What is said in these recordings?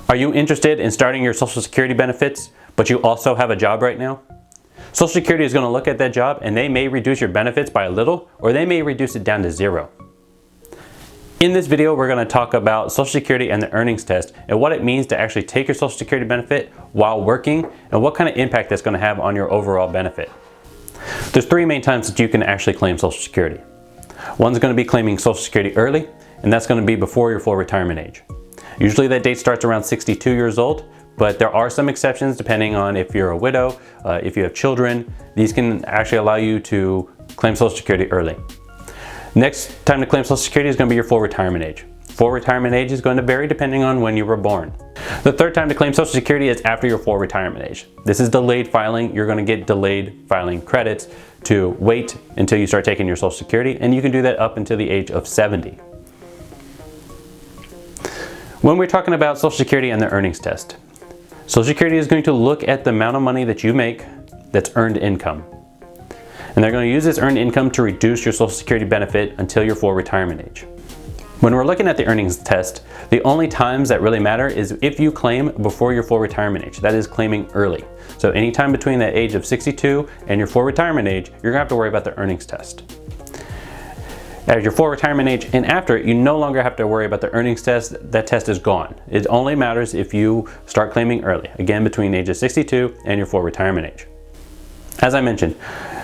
Are you interested in starting your Social Security benefits, but you also have a job right now? Social Security is going to look at that job and they may reduce your benefits by a little, or they may reduce it down to zero. In this video, we're going to talk about Social Security and the earnings test and what it means to actually take your Social Security benefit while working and what kind of impact that's going to have on your overall benefit. There's three main times that you can actually claim Social Security. One's going to be claiming Social Security early, and that's going to be before your full retirement age. Usually that date starts around 62 years old, but there are some exceptions depending on if you're a widow, if you have children. These can actually allow you to claim Social Security early. Next time to claim Social Security is going to be your full retirement age. Full retirement age is going to vary depending on when you were born. The third time to claim Social Security is after your full retirement age. This is delayed filing. You're going to get delayed filing credits to wait until you start taking your Social Security, and you can do that up until the age of 70. When we're talking about Social Security and the earnings test, Social Security is going to look at the amount of money that you make that's earned income. And they're going to use this earned income to reduce your Social Security benefit until your full retirement age. When we're looking at the earnings test, the only times that really matter is if you claim before your full retirement age. That is claiming early. So anytime between the age of 62 and your full retirement age, you're going to have to worry about the earnings test. At your full retirement age and after it, you no longer have to worry about the earnings test. That test is gone. It only matters if you start claiming early, again between ages 62 and your full retirement age. As I mentioned,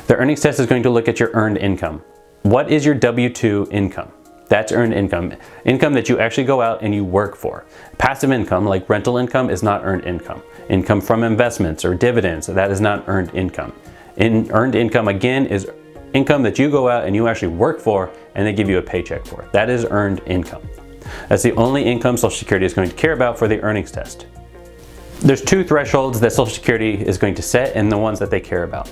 the earnings test is going to look at your earned income. What is your W-2 income? That's earned income. Income that you actually go out and you work for. Passive income, like rental income, is not earned income. Income from investments or dividends, that is not earned income. Earned income, again, is income that you go out and you actually work for and they give you a paycheck for. That is earned income. That's the only income Social Security is going to care about for the earnings test. There's two thresholds that Social Security is going to set and the ones that they care about.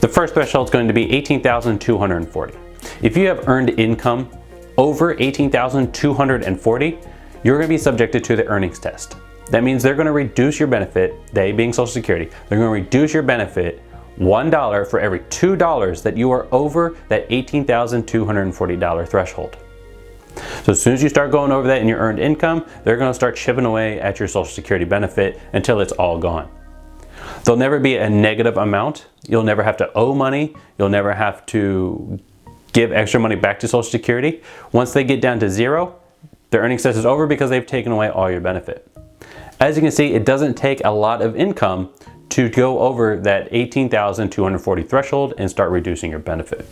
The first threshold is going to be $18,240. If you have earned income over $18,240, you're going to be subjected to the earnings test. That means they're going to reduce your benefit, they being Social Security, they're going to reduce your benefit $1 for every $2 that you are over that $18,240 threshold. So as soon as you start going over that in your earned income, they're going to start chipping away at your Social Security benefit until it's all gone. There'll never be a negative amount. You'll never have to owe money. You'll never have to give extra money back to Social Security. Once they get down to zero, the earnings test is over because they've taken away all your benefit. As you can see, it doesn't take a lot of income to go over that $18,240 threshold and start reducing your benefit.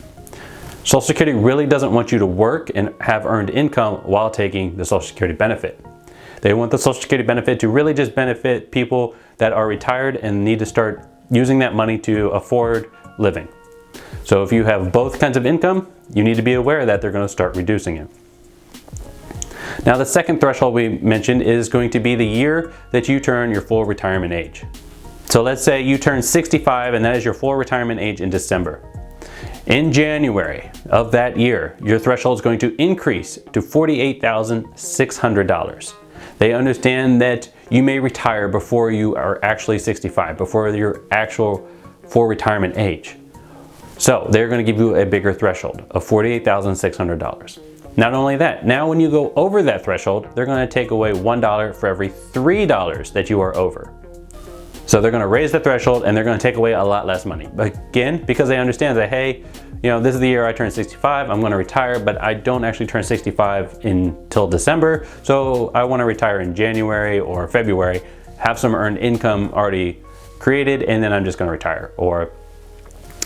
Social Security really doesn't want you to work and have earned income while taking the Social Security benefit. They want the Social Security benefit to really just benefit people that are retired and need to start using that money to afford living. So if you have both kinds of income, you need to be aware that they're going to start reducing it. Now the second threshold we mentioned is going to be the year that you turn your full retirement age. So let's say you turn 65 and that is your full retirement age in December. In January of that year, your threshold is going to increase to $48,600. They understand that you may retire before you are actually 65, before your actual full retirement age. So they're going to give you a bigger threshold of $48,600. Not only that, now when you go over that threshold, they're going to take away $1 for every $3 that you are over. So they're going to raise the threshold and they're going to take away a lot less money. But again, because they understand that, hey, this is the year I turn 65, I'm going to retire, but I don't actually turn 65 until December. So I want to retire in January or February, have some earned income already created, and then I'm just going to retire. Or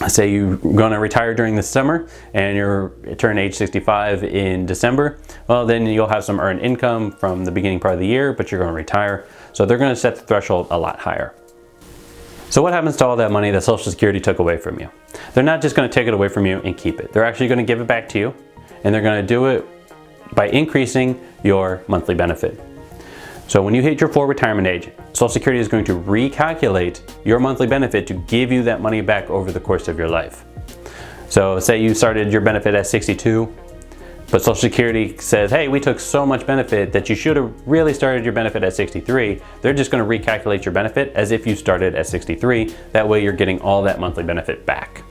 say you're going to retire during the summer and you turn age 65 in December, well, then you'll have some earned income from the beginning part of the year, but you're going to retire. So they're going to set the threshold a lot higher. So what happens to all that money that Social Security took away from you? They're not just going to take it away from you and keep it. They're actually going to give it back to you, and they're going to do it by increasing your monthly benefit. So when you hit your full retirement age, Social Security is going to recalculate your monthly benefit to give you that money back over the course of your life. So say you started your benefit at 62, but Social Security says, hey, we took so much benefit that you should have really started your benefit at 63. They're just going to recalculate your benefit as if you started at 63. That way you're getting all that monthly benefit back.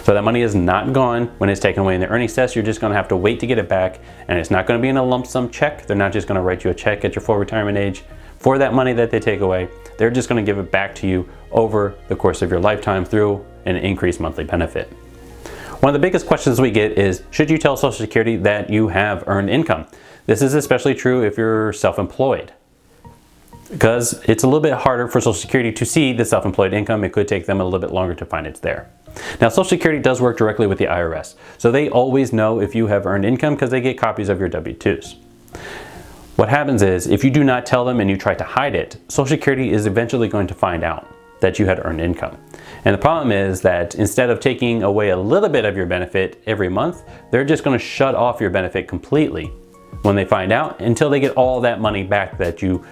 So that money is not gone when it's taken away in the earnings test. You're just going to have to wait to get it back, and it's not going to be in a lump sum check. They're not just going to write you a check at your full retirement age for that money that they take away. They're just going to give it back to you over the course of your lifetime through an increased monthly benefit. One of the biggest questions we get is, should you tell Social Security that you have earned income? This is especially true if you're self-employed, because it's a little bit harder for Social Security to see the self-employed income. It could take them a little bit longer to find it's there. Now, Social Security does work directly with the IRS, so they always know if you have earned income because they get copies of your W-2s. What happens is, if you do not tell them and you try to hide it, Social Security is eventually going to find out that you had earned income. And the problem is that instead of taking away a little bit of your benefit every month, they're just going to shut off your benefit completely when they find out, until they get all that money back that you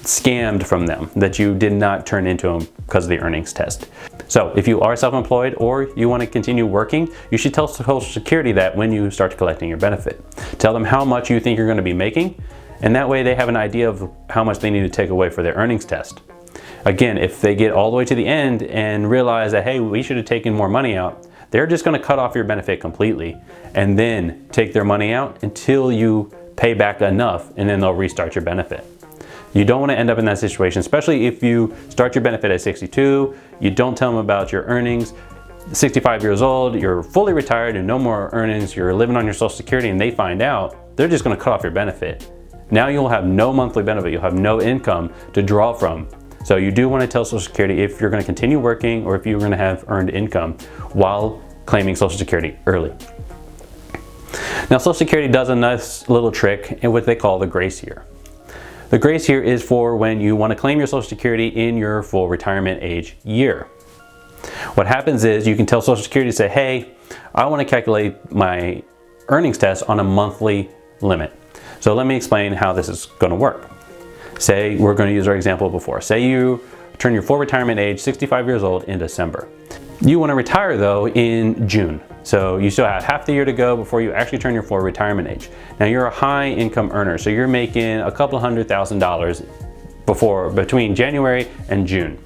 scammed from them, that you did not turn into them because of the earnings test. So if you are self-employed or you want to continue working, you should tell Social Security that when you start collecting your benefit. Tell them how much you think you're going to be making, and that way they have an idea of how much they need to take away for their earnings test. Again, if they get all the way to the end and realize that, hey, we should have taken more money out, they're just going to cut off your benefit completely and then take their money out until you pay back enough, and then they'll restart your benefit. You don't want to end up in that situation, especially if you start your benefit at 62, you don't tell them about your earnings, 65 years old, you're fully retired and no more earnings, you're living on your Social Security, and they find out, they're just going to cut off your benefit. Now you'll have no monthly benefit, you'll have no income to draw from. So you do want to tell Social Security if you're going to continue working or if you're going to have earned income while claiming Social Security early. Now, Social Security does a nice little trick in what they call the grace year. The grace year is for when you want to claim your Social Security in your full retirement age year. What happens is you can tell Social Security to say, hey, I want to calculate my earnings test on a monthly limit. So let me explain how this is going to work. Say, we're going to use our example before. Say you turn your full retirement age 65 years old in December. You want to retire though in June. So you still have half the year to go before you actually turn your full retirement age. Now you're a high income earner, so you're making a couple $100,000 between January and June.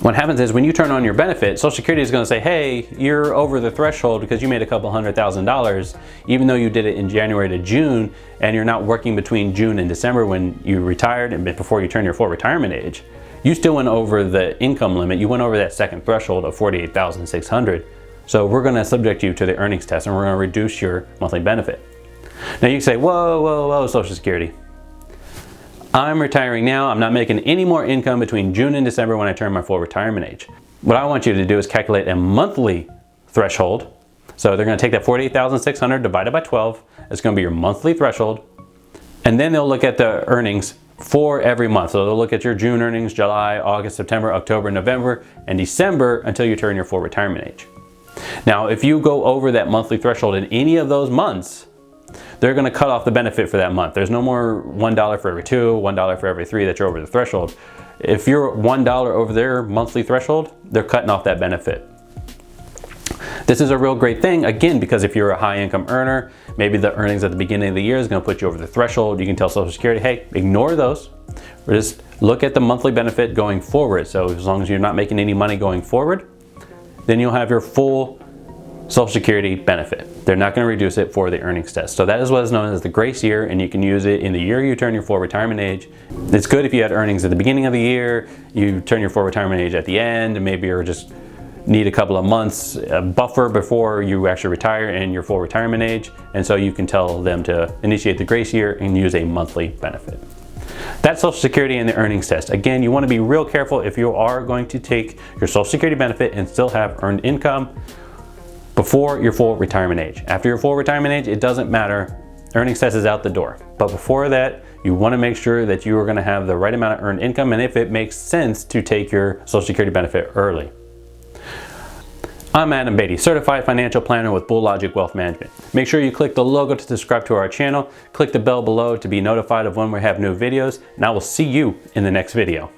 What happens is when you turn on your benefit, Social Security is going to say, hey, you're over the threshold because you made a couple $100,000, even though you did it in January to June, and you're not working between June and December when you retired and before you turn your full retirement age. You still went over the income limit. You went over that second threshold of $48,600. So we're going to subject you to the earnings test, and we're going to reduce your monthly benefit. Now you say, whoa, Social Security. I'm retiring now. I'm not making any more income between June and December when I turn my full retirement age. What I want you to do is calculate a monthly threshold. So they're going to take that $48,600 divided by 12. It's going to be your monthly threshold. And then they'll look at the earnings for every month. So they'll look at your June earnings, July, August, September, October, November, and December until you turn your full retirement age. Now, if you go over that monthly threshold in any of those months, they're going to cut off the benefit for that month. There's no more $1 for every 2, $1 for every 3 that you're over the threshold. If you're $1 over their monthly threshold, they're cutting off that benefit. This is a real great thing, again, because if you're a high income earner, maybe the earnings at the beginning of the year is going to put you over the threshold. You can tell Social Security, hey, ignore those. Or just look at the monthly benefit going forward. So as long as you're not making any money going forward, then you'll have your full Social Security benefit. They're not going to reduce it for the earnings test. So that is what is known as the grace year, and you can use it in the year you turn your full retirement age. It's good if you had earnings at the beginning of the year, you turn your full retirement age at the end, and maybe you're just need a couple of months buffer before you actually retire in your full retirement age, and so you can tell them to initiate the grace year and use a monthly benefit. That's Social Security and the earnings test. Again, you want to be real careful if you are going to take your Social Security benefit and still have earned income before your full retirement age. After your full retirement age, it doesn't matter. Earnings test is out the door. But before that, you want to make sure that you are going to have the right amount of earned income, and if it makes sense to take your Social Security benefit early. I'm Adam Beatty, Certified Financial Planner with BullLogic Wealth Management. Make sure you click the logo to subscribe to our channel, click the bell below to be notified of when we have new videos, and I will see you in the next video.